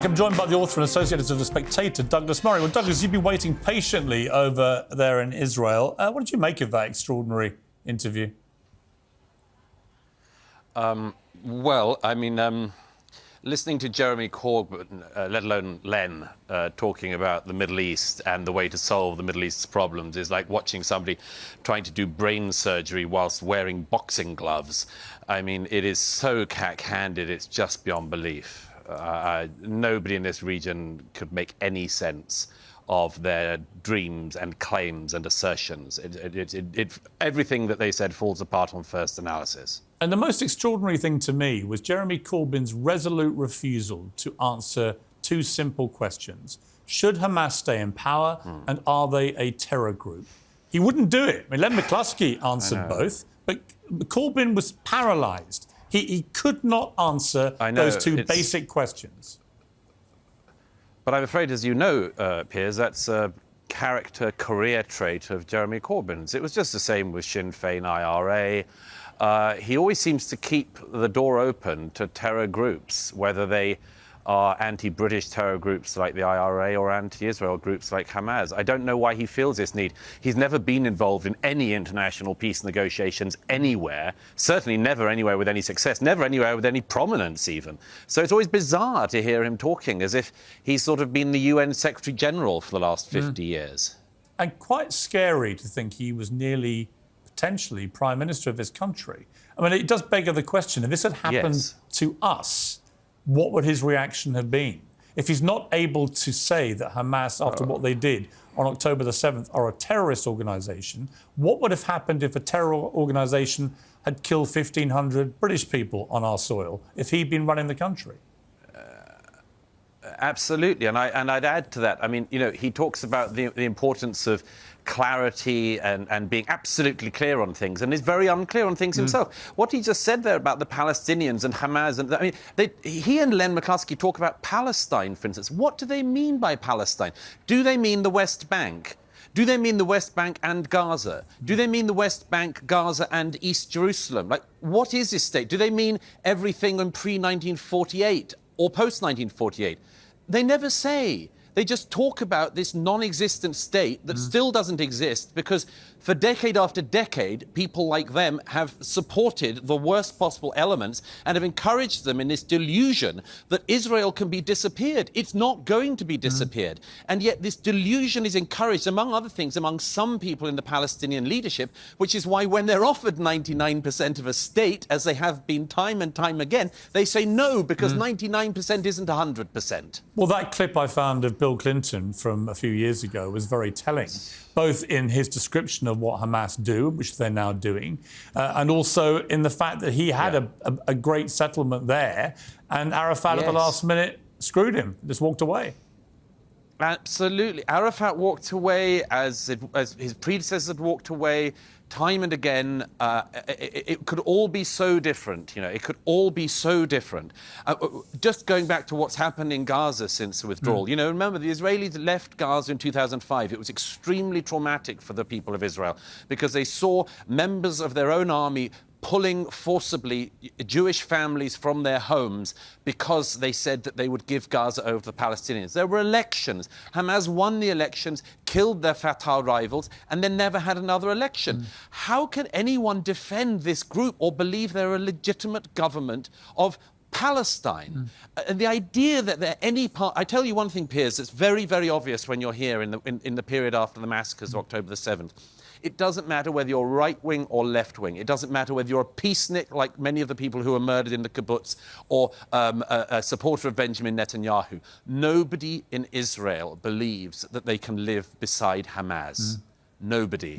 I'm joined by the author and associate editor of The Spectator, Douglas Murray. Well, Douglas, you've been waiting patiently over there in Israel. What did you make of that extraordinary interview? Listening to Jeremy Corbyn, let alone Len, talking about the Middle East and the way to solve the Middle East's problems is like watching somebody trying to do brain surgery whilst wearing boxing gloves. I mean, it is so cack-handed, it's just beyond belief. Nobody in this region could make any sense of their dreams and claims and assertions. Everything that they said falls apart on first analysis. And the most extraordinary thing to me was Jeremy Corbyn's resolute refusal to answer two simple questions. Should Hamas stay in power and are they a terror group? He wouldn't do it. I mean, Len McCluskey answered both, but Corbyn was paralysed. He could not answer those two basic questions. But I'm afraid, as you know, Piers, that's a character career trait of Jeremy Corbyn's. It was just the same with Sinn Féin IRA. He always seems to keep the door open to terror groups, whether they are anti-British terror groups like the IRA or anti-Israel groups like Hamas. I don't know why he feels this need. He's never been involved in any international peace negotiations anywhere, certainly never anywhere with any success, never anywhere with any prominence even. So it's always bizarre to hear him talking as if he's sort of been the UN Secretary General for the last 50 years. And quite scary to think he was nearly, potentially, Prime Minister of his country. I mean, it does beg the question, if this had happened to us, what would his reaction have been? If he's not able to say that Hamas, after what they did on October the 7th, are a terrorist organisation, what would have happened if a terror organisation had killed 1,500 British people on our soil, if he'd been running the country? Absolutely, and I'd add to that. I mean, you know, he talks about the importance of clarity and being absolutely clear on things, and is very unclear on things himself. What he just said there about the Palestinians and Hamas, and I mean, he and Len McCluskey talk about Palestine, for instance. What do they mean by Palestine? Do they mean the West Bank? Do they mean the West Bank and Gaza? Do they mean the West Bank, Gaza and East Jerusalem? Like, what is this state? Do they mean everything in pre-1948 or post-1948? They never say. They just talk about this non-existent state that still doesn't exist because for decade after decade, people like them have supported the worst possible elements and have encouraged them in this delusion that Israel can be disappeared. It's not going to be disappeared. And yet this delusion is encouraged, among other things, among some people in the Palestinian leadership, which is why when they're offered 99% of a state, as they have been time and time again, they say no, because 99% isn't 100%. Well, that clip I found of Bill Clinton from a few years ago was very telling, both in his description of what Hamas do, which they're now doing, and also in the fact that he had a great settlement there, and Arafat at the last minute screwed him, just walked away. Absolutely. Arafat walked away as his predecessors had walked away time and again. It could all be so different, you know, it could all be so different. Just going back to what's happened in Gaza since the withdrawal, you know, remember the Israelis left Gaza in 2005. It was extremely traumatic for the people of Israel because they saw members of their own army pulling forcibly Jewish families from their homes because they said that they would give Gaza over to the Palestinians. There were elections. Hamas won the elections, killed their Fatah rivals, and then never had another election. How can anyone defend this group or believe they're a legitimate government of Palestine? And the idea that there any part... I tell you one thing, Piers, it's very, very obvious when you're here in the period after the massacres of October the 7th. It doesn't matter whether you're right-wing or left-wing. It doesn't matter whether you're a peacenik, like many of the people who were murdered in the kibbutz, or a supporter of Benjamin Netanyahu. Nobody in Israel believes that they can live beside Hamas. Nobody.